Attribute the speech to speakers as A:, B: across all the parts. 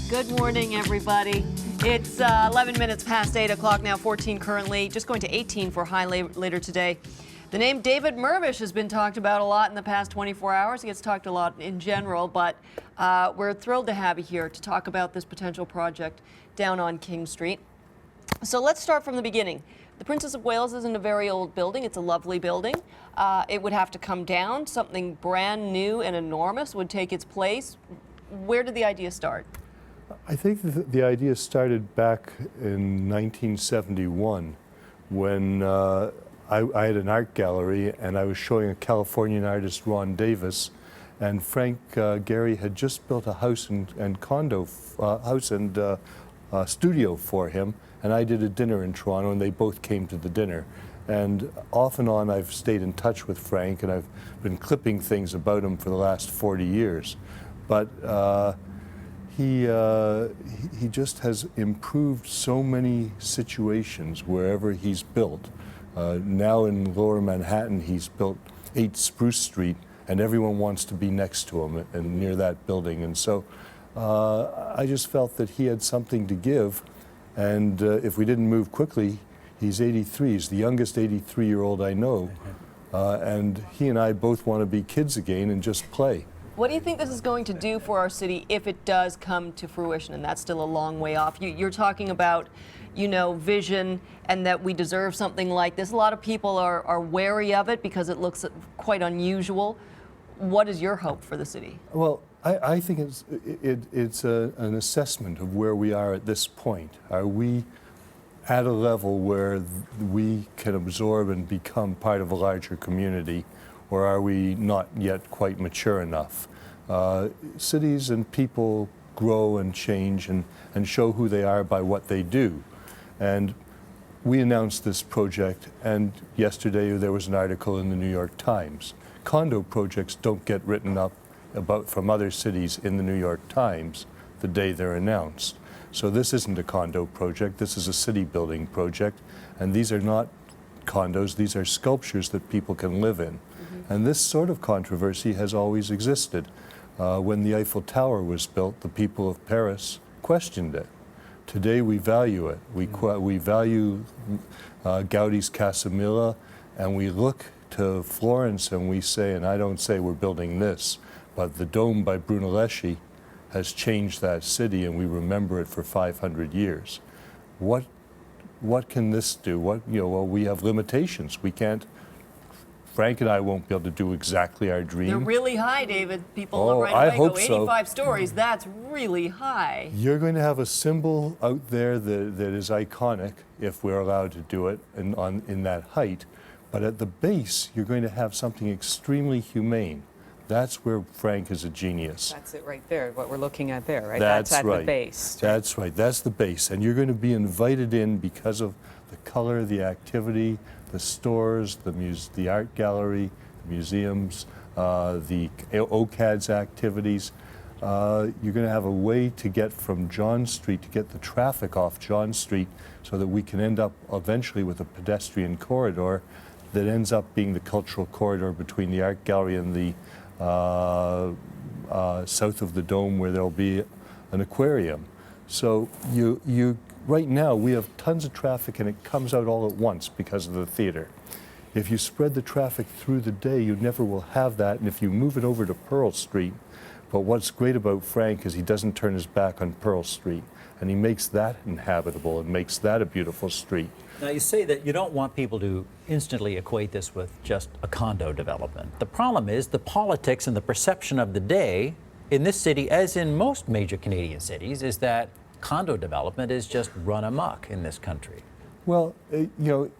A: Good morning, everybody. It's 11 minutes past 8 o'clock now, 14 currently, just going to 18 for high later today. The name David Mirvish has been talked about a lot in the past 24 hours. He gets talked a lot in general, but we're thrilled to have you here to talk about this potential project down on King Street. So let's start from the beginning. The Princess of Wales isn't a very old building. It's a lovely building. It would have to come down. Something brand new and enormous would take its place. Where did the idea start?
B: I think the idea started back in 1971 when I had an art gallery and I was showing a Californian artist, Ron Davis, and Frank Gehry had just built a house and studio for him, and I did a dinner in Toronto and they both came to the dinner. And off and on I've stayed in touch with Frank and I've been clipping things about him for the last 40 years. But he just has improved so many situations wherever he's built. Now in Lower Manhattan, he's built 8 Spruce Street, and everyone wants to be next to him and near that building. And so I just felt that he had something to give, and if we didn't move quickly, he's 83. He's the youngest 83-year-old I know, and he and I both want to be kids again and just play.
A: What do you think this is going to do for our city if it does come to fruition? And that's still a long way off. You're talking about, you know, vision and that we deserve something like this. A lot of people are wary of it because it looks quite unusual. What is your hope for the city?
B: Well, I think it's an assessment of where we are at this point. Are we at a level where we can absorb and become part of a larger community? Or are we not yet quite mature enough? Cities and people grow and change and show who they are by what they do. And we announced this project, and yesterday there was an article in the New York Times. Condo projects don't get written up from other cities in the New York Times the day they're announced. So this isn't a condo project, this is a city building project, and these are not condos, these are sculptures that people can live in. And this sort of controversy has always existed. When the Eiffel Tower was built, the people of Paris questioned it. Today we value it. We value Gaudi's Casa Milla, and we look to Florence and we say, and I don't say we're building this, but the dome by Brunelleschi has changed that city and we remember it for 500 years. What can this do? Well, we have limitations. We can't. Frank and I won't be able to do exactly our dream.
A: They're really high, David. People right away go 85 stories. That's really high.
B: You're going to have a symbol out there that is iconic if we're allowed to do it in that height. But at the base, you're going to have something extremely humane. That's where Frank is a genius.
C: That's it right there, what we're looking at there, right?
B: That's
C: at
B: right.
C: The base.
B: That's right. That's the base. And you're going to be invited in because of the color, the activity, the stores, the art gallery, the museums, the OCAD's activities. You're going to have a way to get from John Street, to get the traffic off John Street so that we can end up eventually with a pedestrian corridor that ends up being the cultural corridor between the art gallery and the south of the dome where there'll be an aquarium. So right now we have tons of traffic and it comes out all at once because of the theater. If you spread the traffic through the day, you never will have that, and if you move it over to Pearl Street, but what's great about Frank is he doesn't turn his back on Pearl Street, and he makes that inhabitable and makes that a beautiful street.
D: Now, you say that you don't want people to instantly equate this with just a condo development. The problem is the politics and the perception of the day in this city, as in most major Canadian cities, is that condo development is just run amok in this country.
B: Well,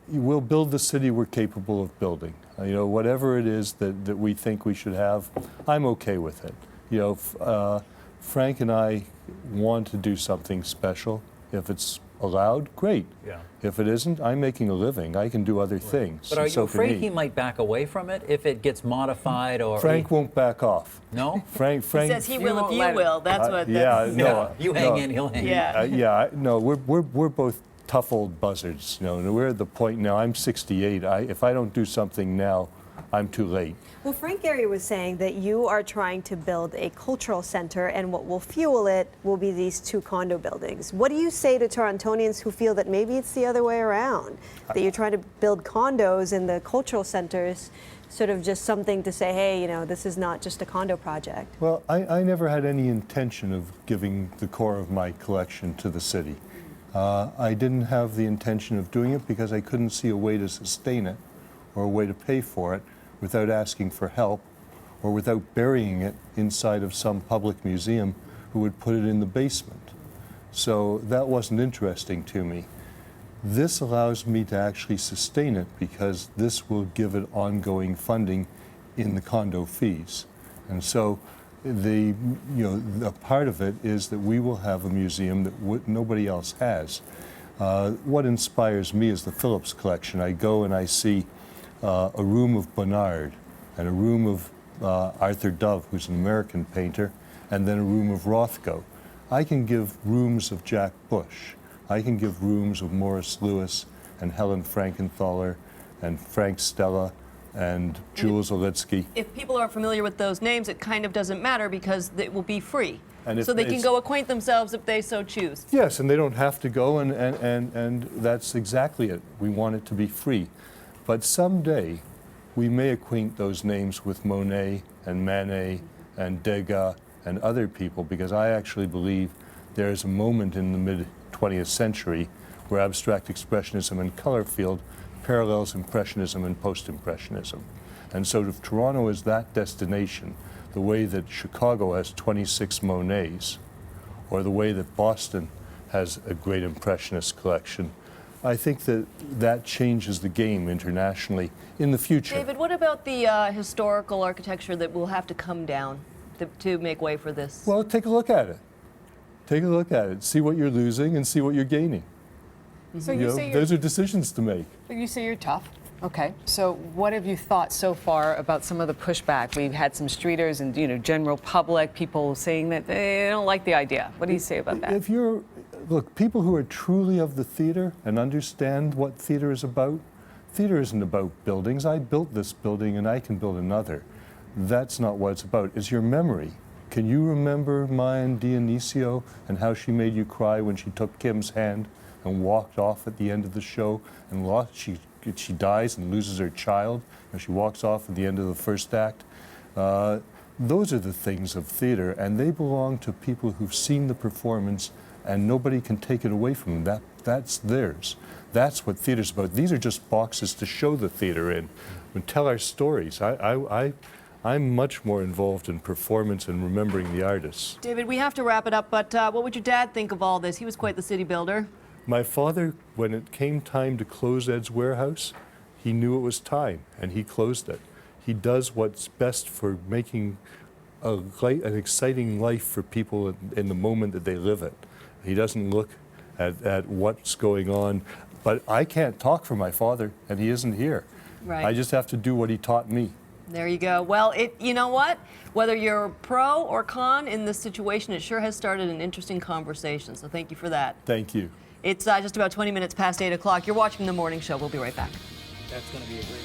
B: we'll build the city we're capable of building. Whatever it is that we think we should have, I'm okay with it. Frank and I want to do something special. If it's allowed, great.
D: Yeah.
B: If it isn't, I'm making a living. I can do other things.
D: But are you afraid he might back away from it if it gets modified or?
B: Frank won't back off.
D: No?
B: Frank
A: He says he will if you will. That's what.
D: You hang in, he'll hang in.
B: No, we're both tough old buzzards. And we're at the point now. I'm 68. If I don't do something now, I'm too late.
E: Well, Frank Gehry was saying that you are trying to build a cultural center, and what will fuel it will be these 2 condo buildings. What do you say to Torontonians who feel that maybe it's the other way around, that you're trying to build condos and the cultural centers sort of just something to say, hey, you know, this is not just a condo project?
B: Well, I never had any intention of giving the core of my collection to the city. I didn't have the intention of doing it because I couldn't see a way to sustain it or a way to pay for it without asking for help or without burying it inside of some public museum who would put it in the basement. So that wasn't interesting to me. This allows me to actually sustain it because this will give it ongoing funding in the condo fees. And so a part of it is that we will have a museum that nobody else has. What inspires me is the Phillips collection. I go and I see a room of Bonnard and a room of Arthur Dove, who's an American painter, and then a room of Rothko. I can give rooms of Jack Bush. I can give rooms of Morris Louis and Helen Frankenthaler and Frank Stella and Jules Olitsky.
A: If people aren't familiar with those names, it kind of doesn't matter because it will be free.
B: And
A: so they can go acquaint themselves if they so choose.
B: Yes, and they don't have to go, and that's exactly it. We want it to be free. But someday, we may acquaint those names with Monet and Manet and Degas and other people, because I actually believe there is a moment in the mid-20th century where abstract expressionism and color field parallels Impressionism and Post-Impressionism. And so if Toronto is that destination, the way that Chicago has 26 Monets, or the way that Boston has a great Impressionist collection, I think that changes the game internationally in the future.
A: David, what about the historical architecture that will have to come down to make way for this?
B: Well, take a look at it. Take a look at it. See what you're losing and see what you're gaining.
C: So you say
B: those are decisions to make.
C: you say you're tough. Okay, so what have you thought so far about some of the pushback? We've had some streeters and general public people saying that they don't like the idea. What do you say about that?
B: Look, people who are truly of the theater and understand what theater is about, theater isn't about buildings. I built this building and I can build another. That's not what it's about. It's your memory. Can you remember Maya Dionisio and how she made you cry when she took Kim's hand and walked off at the end of the show and she dies and loses her child and she walks off at the end of the first act? Those are the things of theater, and they belong to people who've seen the performance, and nobody can take it away from them. That's theirs. That's what theater's about. These are just boxes to show the theater in and tell our stories. I'm much more involved in performance and remembering the artists.
A: David, we have to wrap it up, but what would your dad think of all this? He was quite the city builder.
B: My father, when it came time to close Ed's warehouse, he knew it was time, and he closed it. He does what's best for making an exciting life for people in the moment that they live it. He doesn't look at what's going on. But I can't talk for my father, and he isn't here.
A: Right.
B: I just have to do what he taught me.
A: There you go. Well, you know what? Whether you're pro or con in this situation, it sure has started an interesting conversation. So thank you for that.
B: Thank you.
A: It's just about 20 minutes past 8 o'clock. You're watching The Morning Show. We'll be right back.
D: That's going to be a great